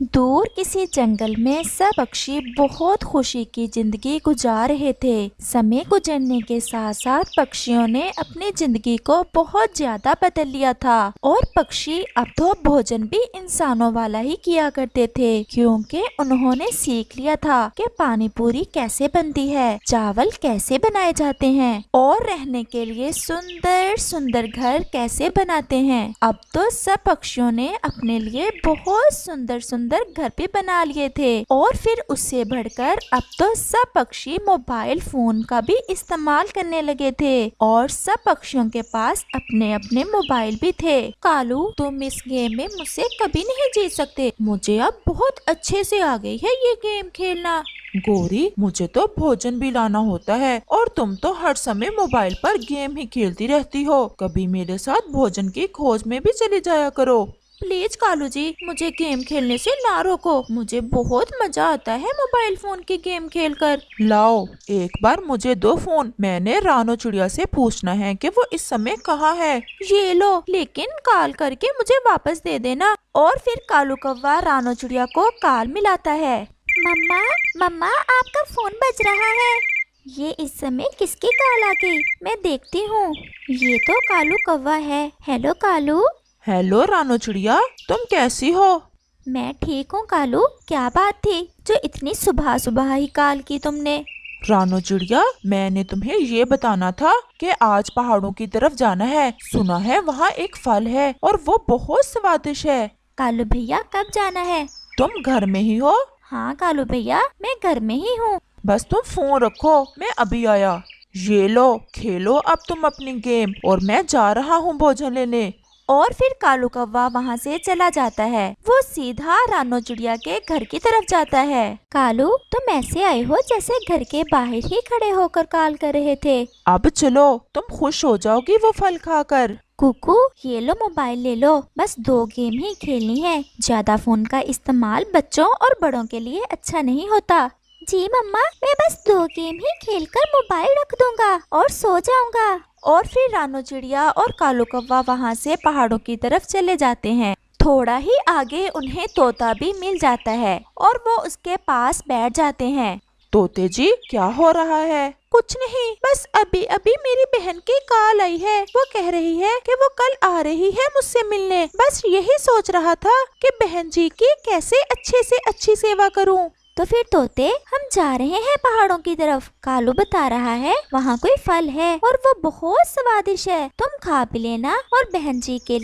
दूर किसी जंगल में सब पक्षी बहुत खुशी की जिंदगी गुजार रहे थे। समय गुजरने के साथ साथ पक्षियों ने अपनी जिंदगी को बहुत ज्यादा बदल लिया था और पक्षी अब तो भोजन भी इंसानों वाला ही किया करते थे, क्योंकि उन्होंने सीख लिया था कि पानी पूरी कैसे बनती है, चावल कैसे बनाए जाते हैं और रहने के लिए सुंदर सुंदर घर कैसे बनाते हैं। अब तो सब पक्षियों ने अपने लिए बहुत सुंदर सुंदर घर भी बना लिए थे और फिर उससे बढ़कर अब तो सब पक्षी मोबाइल फोन का भी इस्तेमाल करने लगे थे और सब पक्षियों के पास अपने अपने मोबाइल भी थे। कालू, तुम इस गेम में मुझसे कभी नहीं जीत सकते। मुझे अब बहुत अच्छे से आ गई है ये गेम खेलना। गौरी, मुझे तो भोजन भी लाना होता है और तुम तो हर समय मोबाइल पर गेम ही खेलती रहती हो। कभी मेरे साथ भोजन की खोज में भी चली जाया करो। प्लीज कालू जी, मुझे गेम खेलने से ना रोको। मुझे बहुत मजा आता है मोबाइल फोन की गेम खेलकर। लाओ, एक बार मुझे दो फोन। मैंने रानो चिड़िया से पूछना है कि वो इस समय कहाँ है। ये लो, लेकिन कॉल करके मुझे वापस दे देना। और फिर कालू कौवा रानो चिड़िया को कॉल मिलाता है। मम्मा, मम्मा, आपका फोन बज रहा है। ये इस समय किसकी कॉल आ गई? मैं देखती हूँ। ये तो कालू कौवा है। हेलो कालू। हेलो रानो चिड़िया, तुम कैसी हो? मैं ठीक हूँ कालू। क्या बात थी जो इतनी सुबह सुबह ही कॉल की तुमने? रानो चिड़िया, मैंने तुम्हें ये बताना था कि आज पहाड़ों की तरफ जाना है। सुना है वहाँ एक फल है और वो बहुत स्वादिष्ट है। कालू भैया, कब जाना है? तुम घर में ही हो? हाँ कालू भैया, मैं घर में ही हूँ। बस तुम फोन रखो, मैं अभी आया। ये लो, खेलो अब तुम अपनी गेम और मैं जा रहा हूँ भोजन लेने। और फिर कालू कौवा वहाँ से चला जाता है। वो सीधा रानो चिड़िया के घर की तरफ जाता है। कालू, तुम ऐसे आए हो जैसे घर के बाहर ही खड़े होकर कॉल कर रहे थे। अब चलो, तुम खुश हो जाओगी वो फल खाकर। कुकू, ये लो मोबाइल ले लो। बस 2 गेम ही खेलनी है। ज्यादा फोन का इस्तेमाल बच्चों और बड़ों के लिए अच्छा नहीं होता। जी मम्मा, मैं बस 2 गेम ही खेलकर मोबाइल रख दूंगा और सो जाऊंगा। और फिर रानो चिड़िया और कालू कौवा वहाँ से पहाड़ों की तरफ चले जाते हैं। थोड़ा ही आगे उन्हें तोता भी मिल जाता है और वो उसके पास बैठ जाते हैं। तोते जी, क्या हो रहा है? कुछ नहीं, बस अभी अभी मेरी बहन की कॉल आई है। वो कह रही है कि वो कल आ रही है मुझसे मिलने। बस यही सोच रहा था कि बहन जी की कैसे अच्छे से अच्छी सेवा करूं। तो फिर तोते, हम जा रहे हैं पहाड़ों की तरफ। कालू बता रहा है वहाँ कोई फल है और वो बहुत स्वादिष्ट है। तुम खा भी लेना और बहन जी के